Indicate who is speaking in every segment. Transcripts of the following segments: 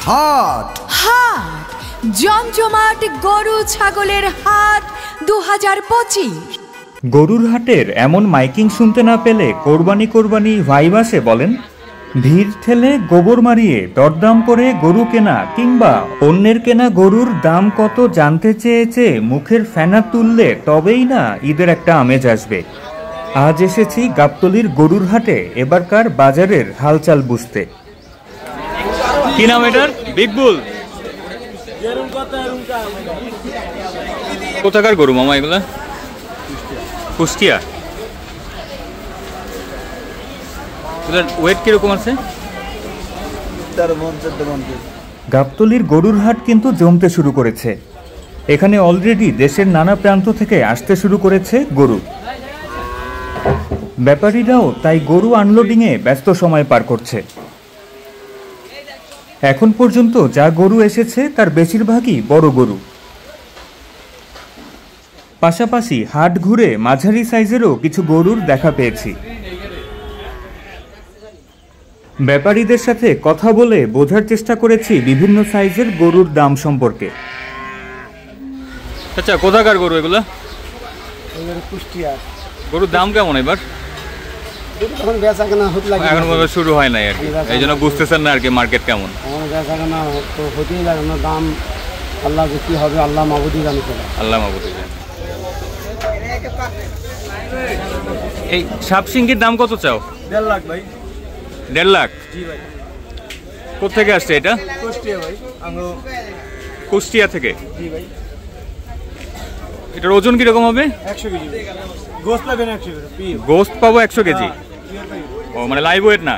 Speaker 1: হাট
Speaker 2: হাট জমজমাট গরু ছাগলের হাট 2025।
Speaker 3: গরুর হাটের এমন মাইকিং শুনতে না পেলে কোরবানি কোরবানি ভাইব আসে বলেন? ভিড় ঠেলে গোবর মারিয়ে দরদাম করে গরু কেনা কিংবা অন্যের কেনা গরুর দাম কত জানতে চেয়েছে মুখের ফেনা তুললে তবেই না ঈদের একটা আমেজ আসবে। আজ এসেছি গাবতলীর গরুর হাটে এবারকার বাজারের হালচাল বুঝতে।
Speaker 4: কি নাম এটার? বিগ বুল। কোথাকার গরু মামা এগুলা? কুষ্টিয়া। ওয়েট কিরকম আছে?
Speaker 3: গাবতলীর গরুর হাট কিন্তু জমতে শুরু করেছে। এখানে অলরেডি দেশের নানা প্রান্ত থেকে আসতে শুরু করেছে গরু। ব্যাপারীরাও তাই গরু আনলোডিংয়ে ব্যস্ত সময় পার করছে। এখন পর্যন্ত যা গরু এসেছে তার বেশিরভাগই বড় গরু। পাশাপাশি হাট ঘুরে মাঝারি সাইজেরও কিছু গরুর দেখা পেয়েছি। ব্যাপারীদের সাথে কথা বলে বোঝার চেষ্টা করেছি বিভিন্ন সাইজের গরুর দাম সম্পর্কে।
Speaker 4: আচ্ছা, কোথাকার গরু এগুলা? গরুর দাম কেমন এবার? এখন শুরু হয় নাই আর কি, এই জন্য বুঝতেছেন না আর কি মার্কেট কেমন।
Speaker 5: দাম আল্লাহ কি হবে আল্লাহ মাহবুদি জানে।
Speaker 4: আল্লাহ মাহবুদি জানে। এই সাপসিঙ্গির দাম কত চাও?
Speaker 5: 1.5 লাখ ভাই।
Speaker 4: 1.5 লাখ?
Speaker 5: জি ভাই।
Speaker 4: কোথেকে আসছে এটা?
Speaker 5: কুষ্টিয়া ভাই।
Speaker 4: কুষ্টিয়া থেকে?
Speaker 5: জি ভাই।
Speaker 4: এটার ওজন কিরকম হবে?
Speaker 5: 100 কেজি। গোস্ত পাবেন 100 কেজি।
Speaker 4: গোস্ত পাবো 100 কেজি? ও মানে লাইভ ওয়েট না?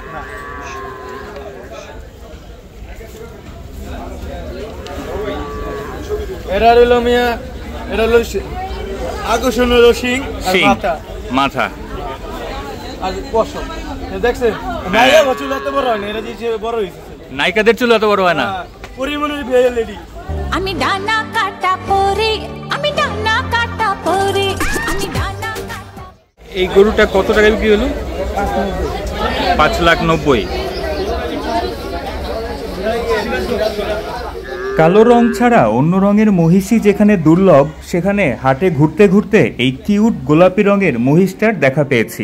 Speaker 5: এটা হলো মিয়া, এটা হলো আকর্ষণ হলো শিং আর মাথা।
Speaker 4: মাথা
Speaker 5: আর পশম। দেখছেন নাইকা চুল এত বড় হয় না, এটা যে বড় হইছে।
Speaker 4: নাইকাদের চুল এত বড় হয় না?
Speaker 5: পরিমাণের বিয়ে লেডি।
Speaker 2: আমি ডানা কাটা পরে, আমি ডানা কাটা পরে, আমি ডানা কাটা।
Speaker 4: এই গরুটা কত টাকা বিক্রি হলো? 5,90,000।
Speaker 3: কালো রং ছাড়া অন্য রঙের মহিষই যেখানে দুর্লভ, সেখানে হাটে ঘুরতে ঘুরতে এই কিউট গোলাপি রঙের মহিষটার দেখা পেয়েছি।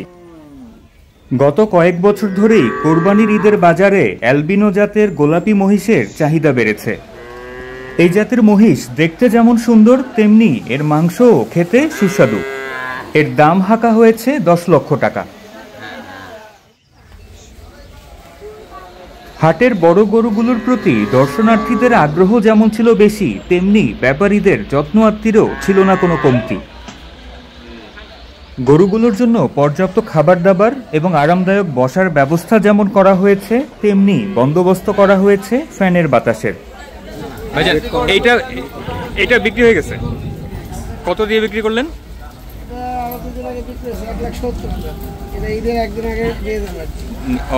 Speaker 3: গত কয়েক বছর ধরেই কোরবানির ঈদের বাজারে অ্যালবিনো জাতের গোলাপি মহিষের চাহিদা বেড়েছে। এই জাতের মহিষ দেখতে যেমন সুন্দর, তেমনি এর মাংসও খেতে সুস্বাদু। এর দাম হাঁকা হয়েছে 10 লক্ষ টাকা। হাটের বড় গরুগুলোর প্রতি দর্শনার্থীদের আগ্রহ যেমন ছিল বেশি, তেমনি ব্যাপারীদের যত্ন আত্মীরও ছিল না কোনো কমতি। গরুগুলোর জন্য পর্যাপ্ত খাবার দাবার এবং আরামদায়ক বসার ব্যবস্থা যেমন করা হয়েছে, তেমনি বন্দোবস্ত করা হয়েছে ফ্যানের বাতাসের।
Speaker 4: এইটা বিক্রি হয়ে গেছে? কত দিয়ে বিক্রি করলেন?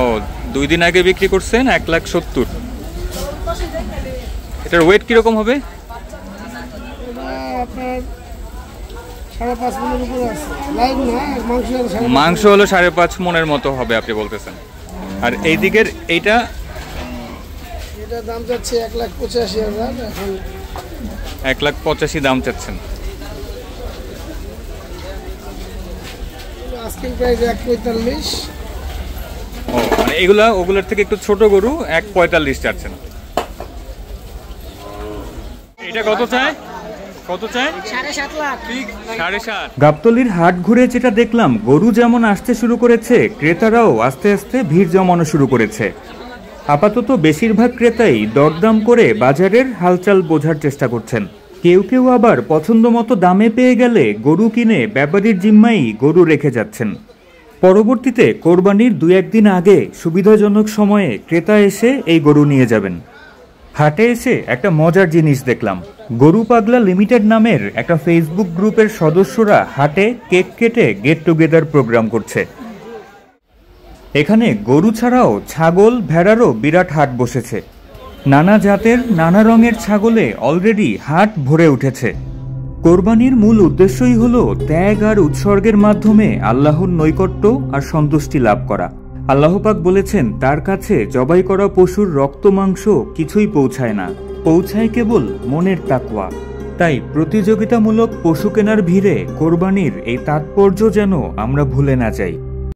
Speaker 4: ও, 2 দিন আগে বিক্রি করছেন 1,70,000। এটার ওয়েট কিরকম হবে? মাংস হলো 5.5 মনের মতো হবে আপনি বলতেছেন। আর এই দিকের এইটা
Speaker 5: দাম যাচ্ছে 1,85,000। এখন
Speaker 4: 1,85,000 দাম চাচ্ছেন।
Speaker 5: আজকের প্রাইস 1,45,000।
Speaker 4: ও মানে ওগুলোর থেকে একটু ছোট গরু 1,45,000 চাচ্ছেন। এটা কত চায়? 7.5 লাখ। 7.5।
Speaker 3: গাবতলীর হাট ঘুরে যেটা দেখলাম, গরু যেমন আসতে শুরু করেছে, ক্রেতারাও আস্তে আস্তে ভিড় জমানো শুরু করেছে। আপাতত বেশিরভাগ ক্রেতাই দরদাম করে বাজারের হালচাল বোঝার চেষ্টা করছেন। কেউ কেউ আবার পছন্দ মতো দামে পেয়ে গেলে গরু কিনে ব্যাপারীর জিম্মাই গরু রেখে যাচ্ছেন। পরবর্তীতে কোরবানির 2-1 দিন আগে সুবিধাজনক সময়ে ক্রেতা এসে এই গরু নিয়ে যাবেন। হাটে এসে একটা মজার জিনিস দেখলাম। গরু পাগলা লিমিটেড নামের একটা ফেসবুক গ্রুপের সদস্যরা হাটে কেক কেটে গেট টুগেদার প্রোগ্রাম করছে। এখানে গরু ছাড়াও ছাগল, ভেড়ারও বিরাট হাট বসেছে। নানা জাতের, নানা রঙের ছাগলে অলরেডি হাট ভরে উঠেছে। কোরবানির মূল উদ্দেশ্যই হলো ত্যাগ আর উৎসর্গের মাধ্যমে আল্লাহর নৈকট্য আর সন্তুষ্টি লাভ করা। আল্লাহ পাক বলেছেন তার কাছে জবাই করা পশুর রক্ত মাংস কিছুই পৌঁছায় না, পৌঁছায় কেবল মনের তাকওয়া। তাই প্রতিযোগিতামূলক পশু কেনার ভিড়ে কোরবানির এই তাৎপর্য যেন আমরা ভুলে না যাই।